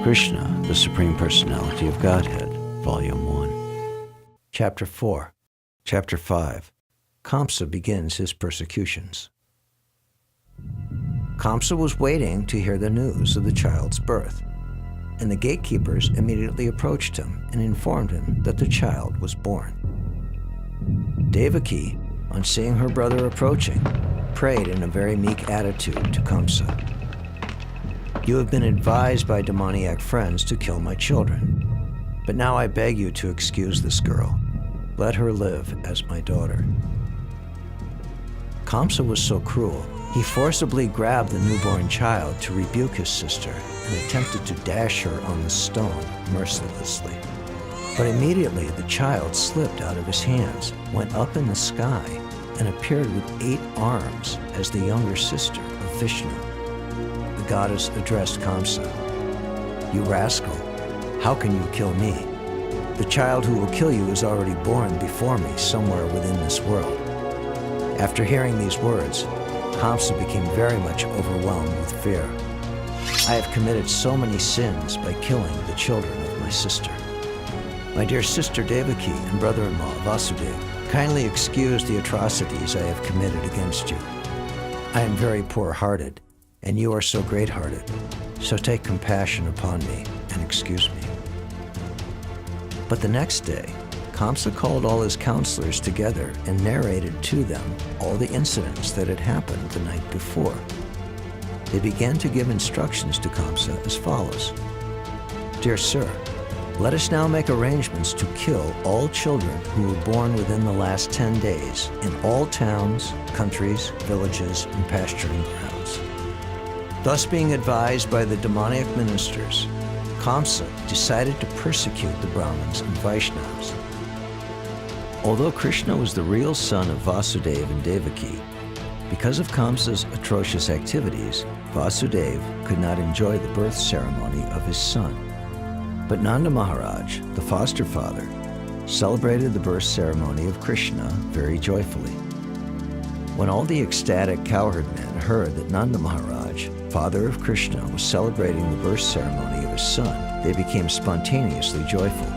Krishna, the Supreme Personality of Godhead, Volume 1. Chapter 4. Chapter 5. Kamsa begins his persecutions. Kamsa was waiting to hear the news of the child's birth, and the gatekeepers immediately approached him and informed him that the child was born. Devaki, on seeing her brother approaching, prayed in a very meek attitude to Kamsa. "You have been advised by demoniac friends to kill my children, but now I beg you to excuse this girl. Let her live as my daughter." Kamsa was so cruel, he forcibly grabbed the newborn child to rebuke his sister and attempted to dash her on the stone mercilessly. But immediately the child slipped out of his hands, went up in the sky, and appeared with 8 arms as the younger sister of Vishnu. The goddess addressed Kamsa. "You rascal, how can you kill me? The child who will kill you is already born before me somewhere within this world." After hearing these words, Kamsa became very much overwhelmed with fear. "I have committed so many sins by killing the children of my sister. My dear sister Devaki and brother-in-law Vasudeva, kindly excuse the atrocities I have committed against you. I am very poor-hearted, and you are so great-hearted, so take compassion upon me and excuse me." But the next day, Kamsa called all his counselors together and narrated to them all the incidents that had happened the night before. They began to give instructions to Kamsa as follows. "Dear sir, let us now make arrangements to kill all children who were born within the last 10 days in all towns, countries, villages, and pasturing grounds." Thus being advised by the demoniac ministers, Kamsa decided to persecute the brāhmanas and Vaisnavas. Although Krishna was the real son of Vasudeva and Devaki, because of Kamsa's atrocious activities, Vasudeva could not enjoy the birth ceremony of his son. But Nanda Mahārāja, the foster father, celebrated the birth ceremony of Krishna very joyfully. When all the ecstatic cowherd men heard that Nanda Mahārāja, father of Krishna, was celebrating the birth ceremony of his son, they became spontaneously joyful.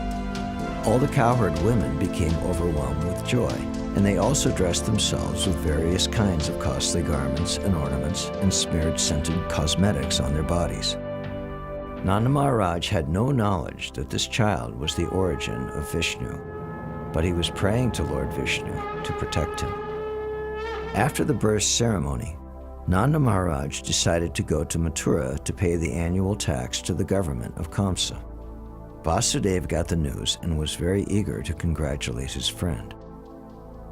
All the cowherd women became overwhelmed with joy, and they also dressed themselves with various kinds of costly garments and ornaments and smeared scented cosmetics on their bodies. Nanda Mahārāja had no knowledge that this child was the origin of Vishnu, but he was praying to Lord Vishnu to protect him. After the birth ceremony, Nanda Mahārāja decided to go to Mathura to pay the annual tax to the government of Kamsa. Vasudeva got the news and was very eager to congratulate his friend.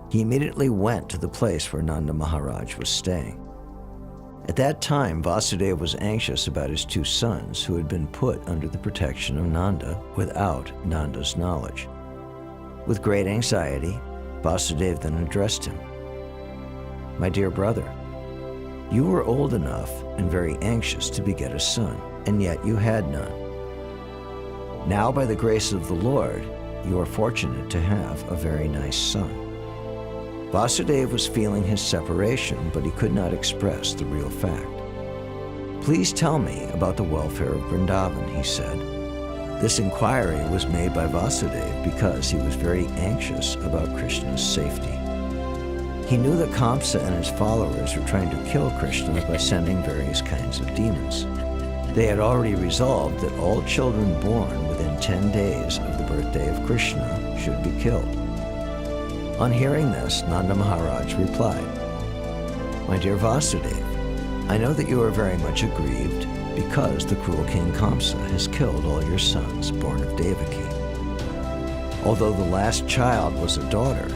He immediately went to the place where Nanda Mahārāja was staying. At that time, Vasudeva was anxious about his 2 sons who had been put under the protection of Nanda without Nanda's knowledge. With great anxiety, Vasudeva then addressed him. "My dear brother, you were old enough and very anxious to beget a son, and yet you had none. Now, by the grace of the Lord, you are fortunate to have a very nice son." Vasudeva was feeling his separation, but he could not express the real fact. "Please tell me about the welfare of Vrindaban," he said. This inquiry was made by Vasudeva because he was very anxious about Krishna's safety. He knew that Kamsa and his followers were trying to kill Krishna by sending various kinds of demons. They had already resolved that all children born within 10 days of the birthday of Krishna should be killed. On hearing this, Nanda Mahārāja replied, "My dear Vasudeva, I know that you are very much aggrieved because the cruel King Kamsa has killed all your sons born of Devaki. Although the last child was a daughter,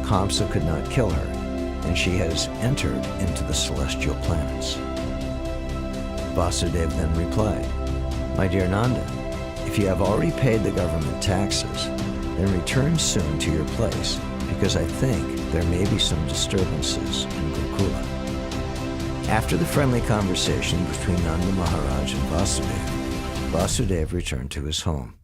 Kamsa could not kill her, and she has entered into the celestial planets." Vasudeva then replied, "My dear Nanda, if you have already paid the government taxes, then return soon to your place, because I think there may be some disturbances in Gokula." After the friendly conversation between Nanda Mahārāja and Vasudeva, Vasudeva returned to his home.